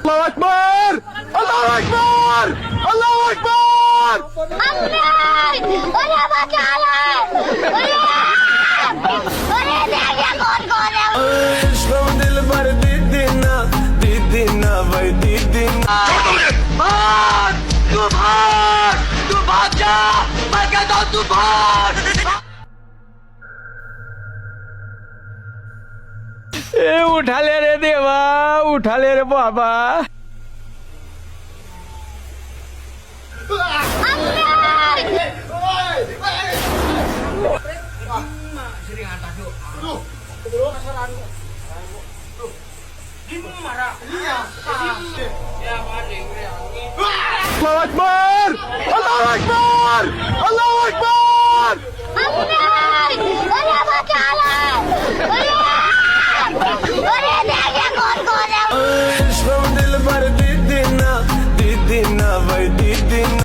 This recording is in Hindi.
আল্লাহু আকবার, আল্লাহু আকবার, আল্লাহু আকবার। ওরে বাঁচালে ওরে দেখে কোন করে ইশক দিল ভর दीदी ना भाई दीदी ना। भाग तू भाग जा, मैं कहता हूँ तू भाग। ए उठा ले रे देवा, उठा ले रे बाबा। अल्लाहु अकबर, अल्लाहु अकबर, अल्लाहु अकबर। ওরে বাঁচালে ওরে দেখে কোন করে इश्क दिल भर दीदी ना भाई दीदी ना।